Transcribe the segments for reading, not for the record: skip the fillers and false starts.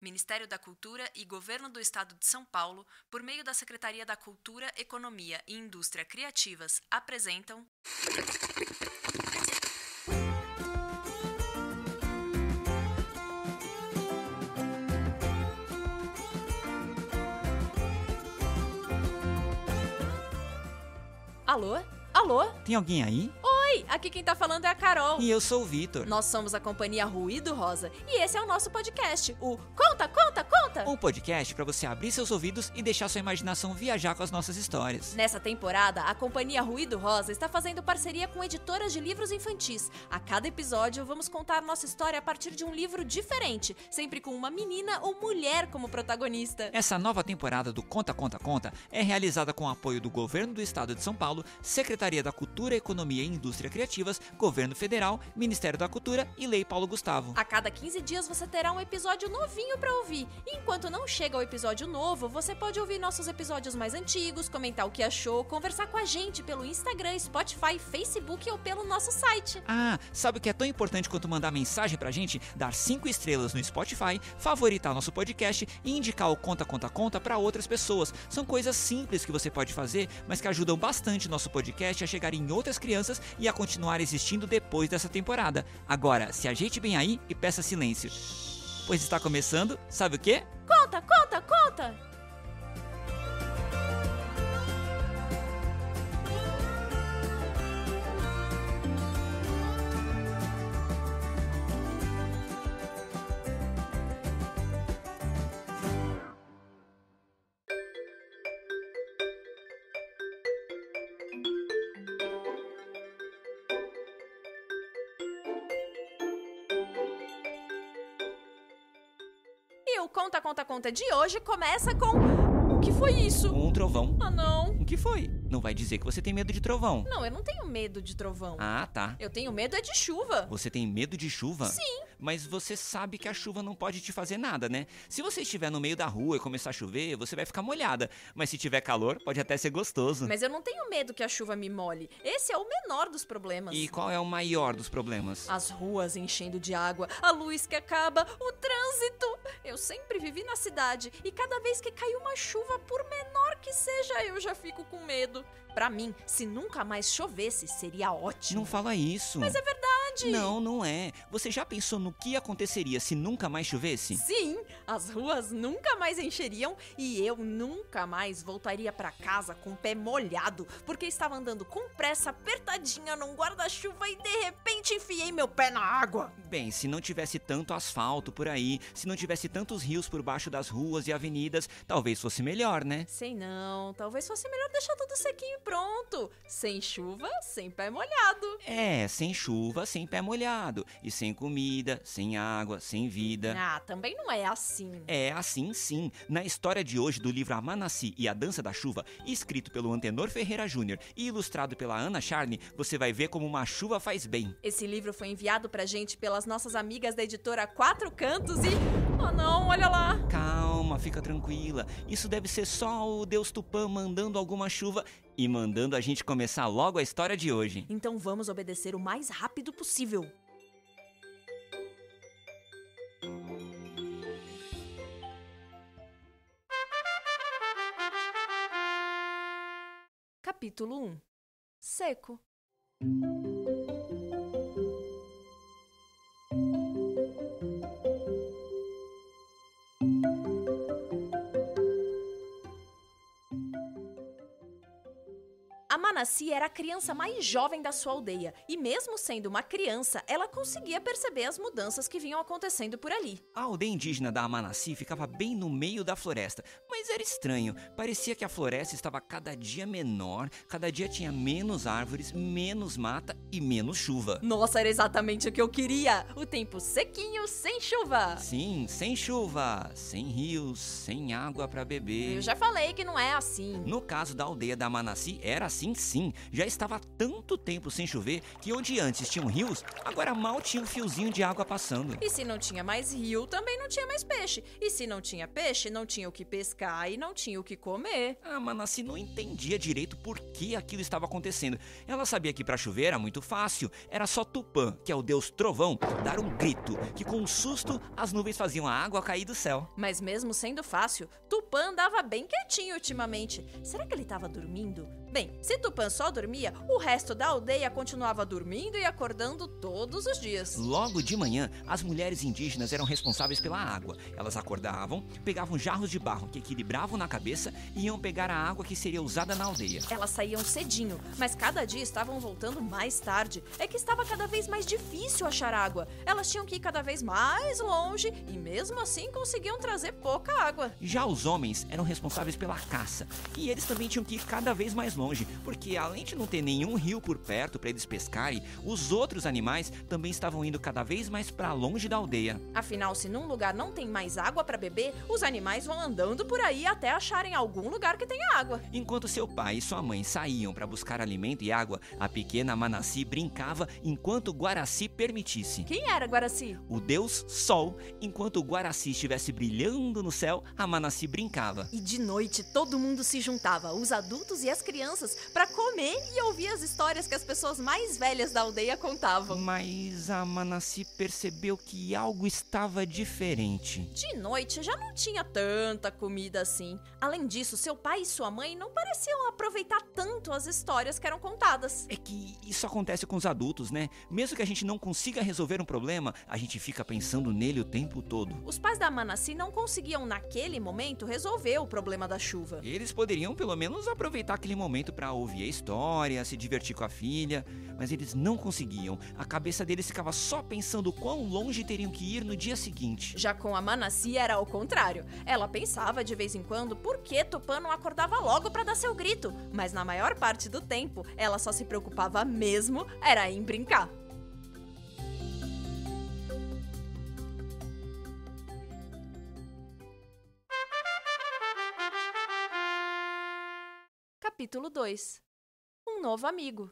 Ministério da Cultura e Governo do Estado de São Paulo, por meio da Secretaria da Cultura, Economia e Indústria Criativas, apresentam... Alô? Alô? Tem alguém aí? Oi, aqui quem tá falando é a Carol. E eu sou o Vitor. Nós somos a companhia Ruído Rosa e esse é o nosso podcast, o Conta, Conta, Conta! Um podcast pra você abrir seus ouvidos e deixar sua imaginação viajar com as nossas histórias. Nessa temporada, a companhia Ruído Rosa está fazendo parceria com editoras de livros infantis. A cada episódio, vamos contar nossa história a partir de um livro diferente, sempre com uma menina ou mulher como protagonista. Essa nova temporada do Conta, Conta, Conta é realizada com o apoio do Governo do Estado de São Paulo, Secretaria da Cultura, Economia e Indústria Criativas, Governo Federal, Ministério da Cultura e Lei Paulo Gustavo. A cada 15 dias você terá um episódio novinho pra ouvir. E enquanto não chega o episódio novo, você pode ouvir nossos episódios mais antigos, comentar o que achou, conversar com a gente pelo Instagram, Spotify, Facebook ou pelo nosso site. Ah, sabe o que é tão importante quanto mandar mensagem pra gente? Dar 5 estrelas no Spotify, favoritar nosso podcast e indicar o Conta, Conta, Conta pra outras pessoas. São coisas simples que você pode fazer, mas que ajudam bastante nosso podcast a chegar em outras crianças e a continuar existindo depois dessa temporada. Agora, se ajeite bem aí e peça silêncio, pois está começando, sabe o quê? Conta, conta, conta! E o Conta, Conta, Conta de hoje começa com... O que foi isso? Um trovão. Ah, não. O que foi? Não vai dizer que você tem medo de trovão. Não, eu não tenho medo de trovão. Ah, tá. Eu tenho medo é de chuva. Você tem medo de chuva? Sim. Mas você sabe que a chuva não pode te fazer nada, né? Se você estiver no meio da rua e começar a chover, você vai ficar molhada. Mas se tiver calor, pode até ser gostoso. Mas eu não tenho medo que a chuva me molhe. Esse é o menor dos problemas. E qual é o maior dos problemas? As ruas enchendo de água, a luz que acaba, o trânsito. Eu sempre vivi na cidade e cada vez que cai uma chuva, por menor que seja, eu já fico com medo. Pra mim, se nunca mais chovesse, seria ótimo. Não fala isso. Mas é verdade. Não, não é. Você já pensou no que aconteceria se nunca mais chovesse? Sim, as ruas nunca mais encheriam e eu nunca mais voltaria pra casa com o pé molhado, porque estava andando com pressa, apertadinha num guarda-chuva e de repente enfiei meu pé na água. Bem, se não tivesse tanto asfalto por aí, se não tivesse tantos rios por baixo das ruas e avenidas, talvez fosse melhor, né? Sei não, talvez fosse melhor deixar tudo sequinho e pronto. Sem chuva, sem pé molhado. É, sem chuva, sem pé molhado. E sem comida, sem água, sem vida. Ah, também não é assim. É assim sim. Na história de hoje do livro Amanassi e a Dança da Chuva, escrito pelo Antenor Ferreira Júnior e ilustrado pela Ana Charne, você vai ver como uma chuva faz bem. Esse livro foi enviado pra gente pelas nossas amigas da editora Quatro Cantos e... Oh não, olha lá. Calma, fica tranquila. Isso deve ser só o Deus Tupã mandando alguma chuva e mandando a gente começar logo a história de hoje. Então vamos obedecer o mais rápido possível. Capítulo 1. Seco. A Manassi era a criança mais jovem da sua aldeia, e mesmo sendo uma criança, ela conseguia perceber as mudanças que vinham acontecendo por ali. A aldeia indígena da Amanassi ficava bem no meio da floresta, mas era estranho, parecia que a floresta estava cada dia menor, cada dia tinha menos árvores, menos mata e menos chuva. Nossa, era exatamente o que eu queria! O tempo sequinho, sem chuva! Sim, sem chuva, sem rios, sem água para beber. Eu já falei que não é assim. No caso da aldeia da Amanassi, era assim sim, já estava há tanto tempo sem chover que onde antes tinham rios, agora mal tinha um fiozinho de água passando. E se não tinha mais rio, também não tinha mais peixe. E se não tinha peixe, não tinha o que pescar e não tinha o que comer. A Manassi não entendia direito por que aquilo estava acontecendo. Ela sabia que para chover era muito fácil, era só Tupã, que é o deus trovão, dar um grito, que com um susto as nuvens faziam a água cair do céu. Mas mesmo sendo fácil, Tupã andava bem quietinho ultimamente. Será que ele estava dormindo? Bem, se Tupã só dormia, o resto da aldeia continuava dormindo e acordando todos os dias. Logo de manhã, as mulheres indígenas eram responsáveis pela água. Elas acordavam, pegavam jarros de barro que equilibravam na cabeça e iam pegar a água que seria usada na aldeia. Elas saíam cedinho, mas cada dia estavam voltando mais tarde. É que estava cada vez mais difícil achar água. Elas tinham que ir cada vez mais longe e mesmo assim conseguiam trazer pouca água. Já os homens eram responsáveis pela caça e eles também tinham que ir cada vez mais longe, porque além de não ter nenhum rio por perto para eles pescarem, os outros animais também estavam indo cada vez mais para longe da aldeia. Afinal, se num lugar não tem mais água para beber, os animais vão andando por aí até acharem algum lugar que tenha água. Enquanto seu pai e sua mãe saíam para buscar alimento e água, a pequena Manassi brincava enquanto Guaraci permitisse. Quem era Guaraci? O deus Sol. Enquanto o Guaraci estivesse brilhando no céu, a Manassi brincava. E de noite todo mundo se juntava, os adultos e as crianças, para comer e ouvir as histórias que as pessoas mais velhas da aldeia contavam. Mas a Manassi percebeu que algo estava diferente. De noite já não tinha tanta comida assim. Além disso, seu pai e sua mãe não pareciam aproveitar tanto as histórias que eram contadas. É que isso acontece com os adultos, né? Mesmo que a gente não consiga resolver um problema, a gente fica pensando nele o tempo todo. Os pais da Manassi não conseguiam naquele momento resolver o problema da chuva. Eles poderiam pelo menos aproveitar aquele momento para ouvir a história, se divertir com a filha, mas eles não conseguiam. A cabeça deles ficava só pensando quão longe teriam que ir no dia seguinte. Já com a Manassi era ao contrário. Ela pensava de vez em quando por que Tupã não acordava logo para dar seu grito, mas na maior parte do tempo ela só se preocupava mesmo era em brincar. Capítulo 2. Um novo amigo.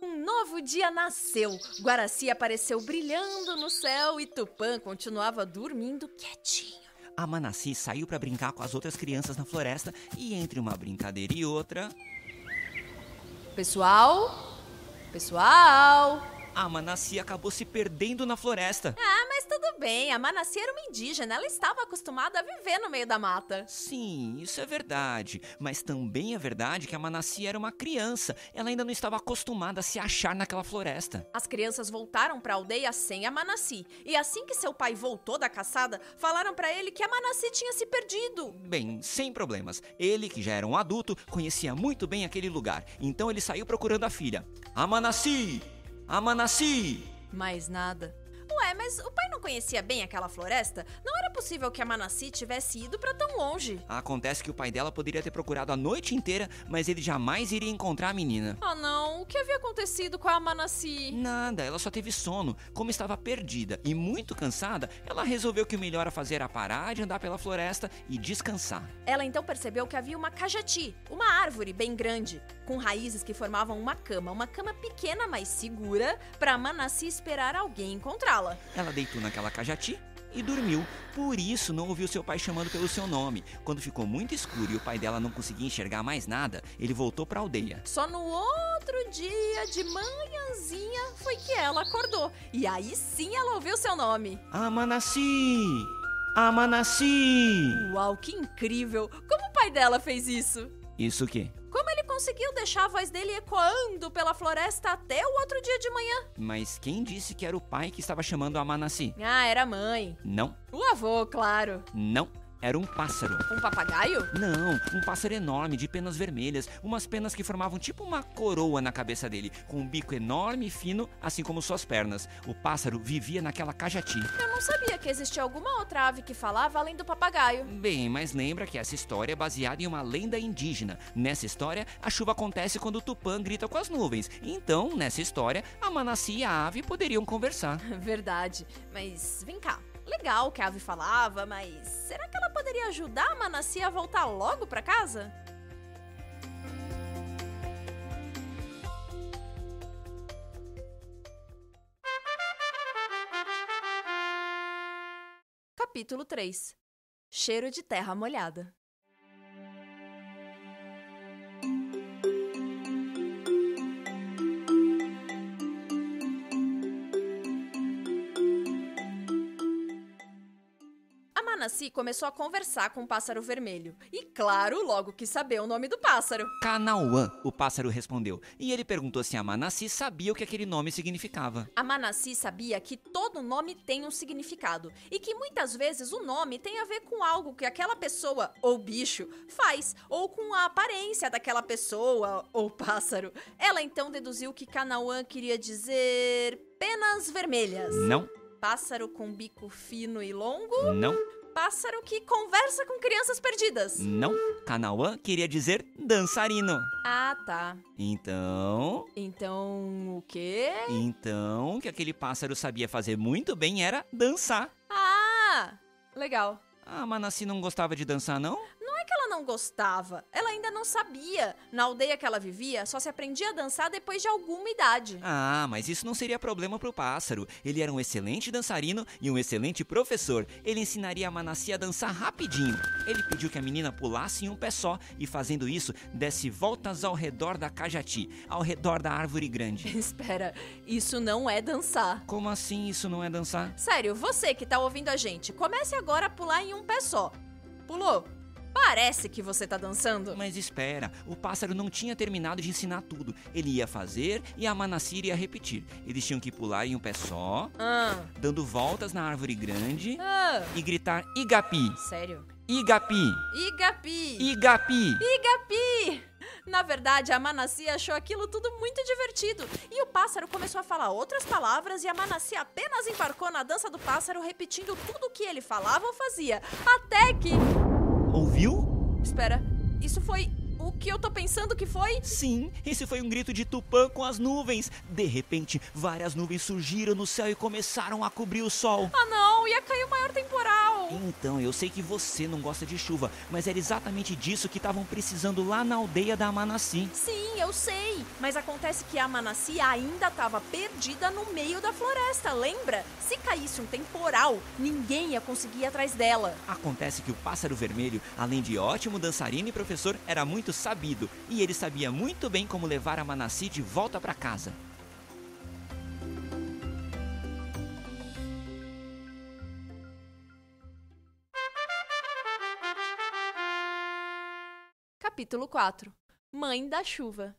Um novo dia nasceu. Guaraci apareceu brilhando no céu e Tupã continuava dormindo quietinho. A Manassi saiu para brincar com as outras crianças na floresta e entre uma brincadeira e outra... Pessoal, a Manassi acabou se perdendo na floresta. mas tudo bem, a Manassi era uma indígena, ela estava acostumada a viver no meio da mata. Sim, isso é verdade, mas também é verdade que a Manassi era uma criança, ela ainda não estava acostumada a se achar naquela floresta. As crianças voltaram para a aldeia sem a Manassi, e assim que seu pai voltou da caçada, falaram para ele que a Manassi tinha se perdido. Bem, sem problemas, ele, que já era um adulto, conhecia muito bem aquele lugar, então ele saiu procurando a filha. A Manassi! A Manassi! Mais nada. Ué, mas o pai não conhecia bem aquela floresta? Não era possível que a Manassi tivesse ido pra tão longe. Acontece que o pai dela poderia ter procurado a noite inteira, mas ele jamais iria encontrar a menina. Ah não, o que havia acontecido com a Manassi? Nada, ela só teve sono. Como estava perdida e muito cansada, ela resolveu que o melhor a fazer era parar de andar pela floresta e descansar. Ela então percebeu que havia uma cajati, uma árvore bem grande, com raízes que formavam uma cama pequena, mas segura, pra Manassi esperar alguém encontrá-la. Ela deitou naquela cajati e dormiu. Por isso não ouviu seu pai chamando pelo seu nome. Quando ficou muito escuro e o pai dela não conseguia enxergar mais nada, ele voltou para a aldeia. Só no outro dia, de manhãzinha, foi que ela acordou. E aí sim ela ouviu seu nome. A Manassi! A Manassi! Uau, que incrível! Como o pai dela fez isso? Isso o quê? Como ele conseguiu deixar a voz dele ecoando pela floresta até o outro dia de manhã? Mas quem disse que era o pai que estava chamando a Manassi? Ah, era a mãe. Não. O avô, claro. Não. era um pássaro. Um papagaio? Não, um pássaro enorme de penas vermelhas, umas penas que formavam tipo uma coroa na cabeça dele, com um bico enorme e fino, assim como suas pernas. O pássaro vivia naquela cajati. Eu não sabia que existia alguma outra ave que falava além do papagaio. Bem, mas lembra que essa história é baseada em uma lenda indígena. Nessa história, a chuva acontece quando o Tupã grita com as nuvens. Então, nessa história, a Manassi e a ave poderiam conversar. Verdade, mas vem cá. Legal que a ave falava, mas será que ela poderia ajudar a Manassi a voltar logo pra casa? Capítulo 3. Cheiro de terra molhada. Manassi começou a conversar com o pássaro vermelho. E claro, logo quis saber o nome do pássaro. Canauã, o pássaro respondeu. E ele perguntou se a Manassi sabia o que aquele nome significava. A Manassi sabia que todo nome tem um significado. E que muitas vezes o nome tem a ver com algo que aquela pessoa, ou bicho, faz. Ou com a aparência daquela pessoa, ou pássaro. Ela então deduziu que Canauã queria dizer penas vermelhas. Não. Pássaro com bico fino e longo. Não. Pássaro que conversa com crianças perdidas. Não, Canauã queria dizer dançarino. Ah, tá. Então, o quê? o que aquele pássaro sabia fazer muito bem era dançar. Ah, legal. A Manassi não gostava de dançar, não? Não é que ela não gostava, ela ainda não sabia. Na aldeia que ela vivia, só se aprendia a dançar depois de alguma idade. Ah, mas isso não seria problema pro pássaro. Ele era um excelente dançarino e um excelente professor. Ele ensinaria a Manassi a dançar rapidinho. Ele pediu que a menina pulasse em um pé só e, fazendo isso, desse voltas ao redor da cajati, ao redor da árvore grande. Espera, isso não é dançar. Como assim isso não é dançar? Sério, você que tá ouvindo a gente, comece agora a pular em um pé só. Pulou? Parece que você tá dançando. Mas espera, o pássaro não tinha terminado de ensinar tudo. Ele ia fazer e a Manassi iria repetir. Eles tinham que pular em um pé só, dando voltas na árvore grande e gritar Igapi. Sério? Igapi. Igapi. Igapi. Igapi. Na verdade, a Manassi achou aquilo tudo muito divertido. E o pássaro começou a falar outras palavras e a Manassi apenas embarcou na dança do pássaro, repetindo tudo o que ele falava ou fazia. Até que... Ouviu? Espera, isso foi o que eu tô pensando que foi? Sim, esse foi um grito de Tupã com as nuvens. De repente, várias nuvens surgiram no céu e começaram a cobrir o sol. Ah não, ia cair o maior temporal. Então, eu sei que você não gosta de chuva, mas era exatamente disso que estavam precisando lá na aldeia da Manassi. Sim, eu sei, mas acontece que a Manassi ainda estava perdida no meio da floresta, lembra? Se caísse um temporal, ninguém ia conseguir ir atrás dela. Acontece que o pássaro vermelho, além de ótimo dançarino e professor, era muito sabido, e ele sabia muito bem como levar a Manassi de volta para casa. Capítulo 4. Mãe da chuva.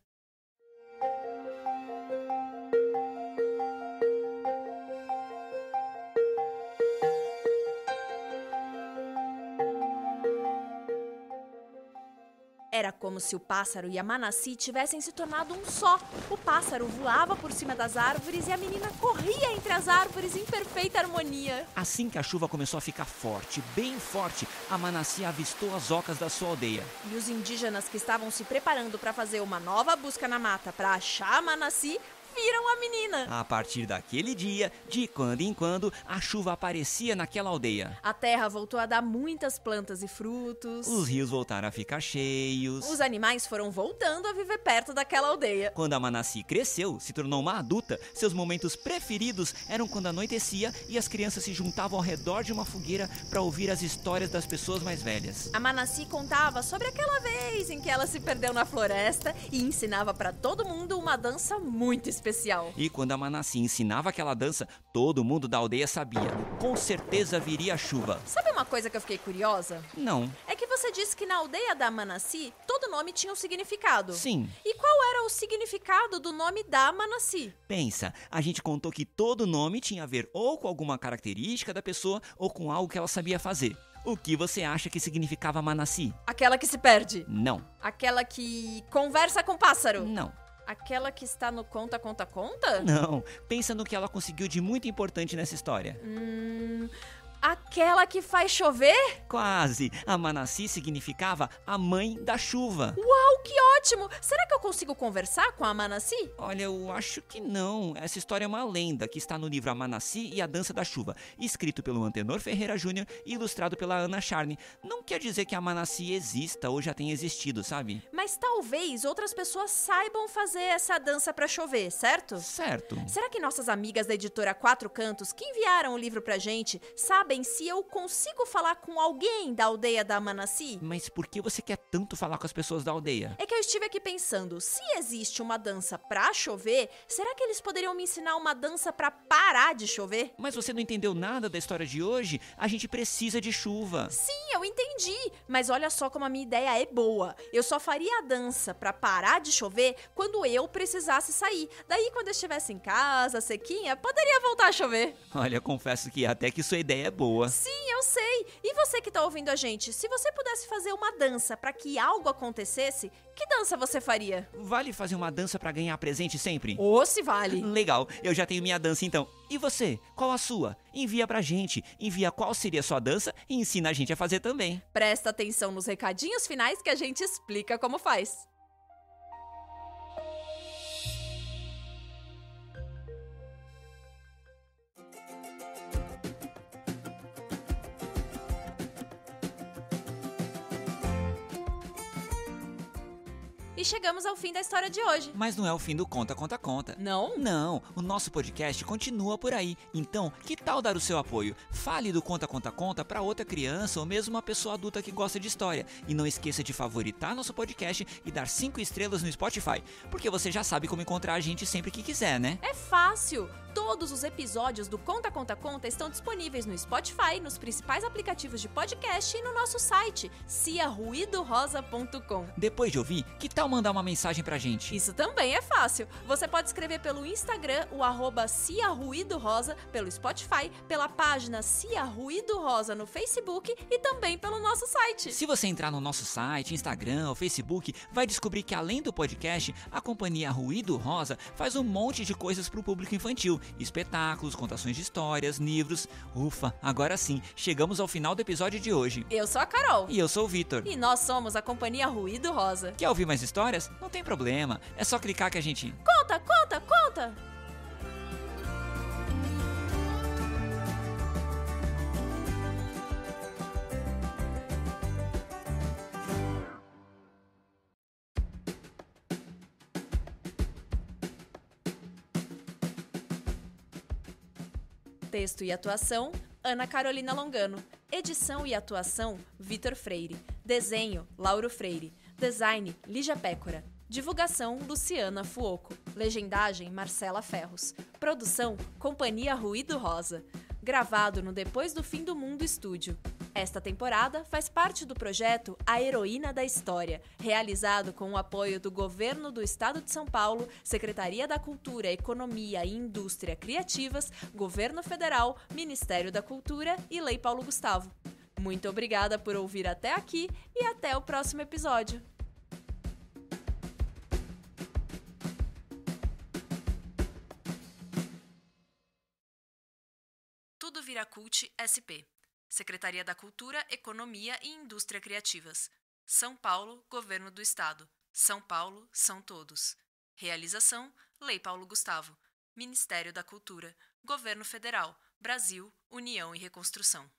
Era como se o pássaro e a Manassi tivessem se tornado um só. O pássaro voava por cima das árvores e a menina corria entre as árvores em perfeita harmonia. Assim que a chuva começou a ficar forte, bem forte, a Manassi avistou as ocas da sua aldeia. E os indígenas que estavam se preparando para fazer uma nova busca na mata para achar a Manassi viram a menina. A partir daquele dia, de quando em quando, a chuva aparecia naquela aldeia. A terra voltou a dar muitas plantas e frutos. Os rios voltaram a ficar cheios. Os animais foram voltando a viver perto daquela aldeia. Quando a Manassi cresceu, se tornou uma adulta, seus momentos preferidos eram quando anoitecia e as crianças se juntavam ao redor de uma fogueira para ouvir as histórias das pessoas mais velhas. A Manassi contava sobre aquela vez em que ela se perdeu na floresta e ensinava para todo mundo uma dança muito especial. E quando a Manassi ensinava aquela dança, todo mundo da aldeia sabia. Com certeza viria a chuva. Sabe uma coisa que eu fiquei curiosa? Não. É que você disse que na aldeia da Manassi, todo nome tinha um significado. Sim. E qual era o significado do nome da Manassi? Pensa, a gente contou que todo nome tinha a ver ou com alguma característica da pessoa ou com algo que ela sabia fazer. O que você acha que significava Manaci? Aquela que se perde. Não, Aquela que conversa com pássaro. não, Aquela que está no conta, conta, conta? não. Pensa no que ela conseguiu de muito importante nessa história. Aquela que faz chover? Quase. A Manaci significava a mãe da chuva. Uau, que ótimo! Será que eu consigo conversar com a Manaci? Olha, eu acho que não. Essa história é uma lenda que está no livro A Manaci e a Dança da Chuva, escrito pelo Antenor Ferreira Júnior e ilustrado pela Ana Charne. Não quer dizer que a Manaci exista ou já tenha existido, sabe? Mas talvez outras pessoas saibam fazer essa dança pra chover, certo? Certo. Será que nossas amigas da editora Quatro Cantos, que enviaram o livro pra gente, sabem se eu consigo falar com alguém da aldeia da Manaci? Mas por que você quer tanto falar com as pessoas da aldeia? É que eu estive aqui pensando, se existe uma dança pra chover, será que eles poderiam me ensinar uma dança pra parar de chover? Mas você não entendeu nada da história de hoje? A gente precisa de chuva. Sim, eu entendi, mas olha só como a minha ideia é boa. Eu só faria a dança pra parar de chover quando eu precisasse sair. Daí, quando eu estivesse em casa, sequinha, poderia voltar a chover. Olha, confesso que até que sua ideia é boa. Sim, eu sei. E você que tá ouvindo a gente, se você pudesse fazer uma dança pra que algo acontecesse, que dança você faria? Vale fazer uma dança pra ganhar presente sempre? Ou se vale. Legal, eu já tenho minha dança então. E você? Qual a sua? Envia pra gente. Envia qual seria a sua dança e ensina a gente a fazer também. Presta atenção nos recadinhos finais que a gente explica como faz. E chegamos ao fim da história de hoje. Mas não é o fim do Conta, Conta, Conta. Não? Não, o nosso podcast continua por aí. Então, que tal dar o seu apoio? Fale do Conta, Conta, Conta para outra criança ou mesmo uma pessoa adulta que gosta de história. E não esqueça de favoritar nosso podcast e dar 5 estrelas no Spotify, porque você já sabe como encontrar a gente sempre que quiser, né? É fácil! Todos os episódios do Conta, Conta, Conta estão disponíveis no Spotify, nos principais aplicativos de podcast e no nosso site, ciaruidorosa.com. Depois de ouvir, que tal mandar uma mensagem pra gente? Isso também é fácil. Você pode escrever pelo Instagram, o @ciaruidorosa, pelo Spotify, pela página Cia Ruído Rosa no Facebook e também pelo nosso site. Se você entrar no nosso site, Instagram ou Facebook, vai descobrir que além do podcast, a companhia Ruído Rosa faz um monte de coisas pro público infantil. Espetáculos, contações de histórias, livros. Ufa, agora sim, chegamos ao final do episódio de hoje. Eu sou a Carol. E eu sou o Vitor. E nós somos a companhia Ruído Rosa. Quer ouvir mais histórias? Não tem problema, é só clicar que a gente... Conta, conta, conta! Texto e atuação, Ana Carolina Longano. Edição e atuação, Vitor Freire. Desenho, Lauro Freire. Design, Lígia Pécora. Divulgação, Luciana Fuoco. Legendagem, Marcela Ferros. Produção, Companhia Ruído Rosa. Gravado no Depois do Fim do Mundo Estúdio. Esta temporada faz parte do projeto A Heroína da História, realizado com o apoio do Governo do Estado de São Paulo, Secretaria da Cultura, Economia e Indústria Criativas, Governo Federal, Ministério da Cultura e Lei Paulo Gustavo. Muito obrigada por ouvir até aqui e até o próximo episódio. Tudo vira Cult SP. Secretaria da Cultura, Economia e Indústria Criativas. São Paulo, Governo do Estado. São Paulo, são todos. Realização, Lei Paulo Gustavo. Ministério da Cultura. Governo Federal. Brasil, União e Reconstrução.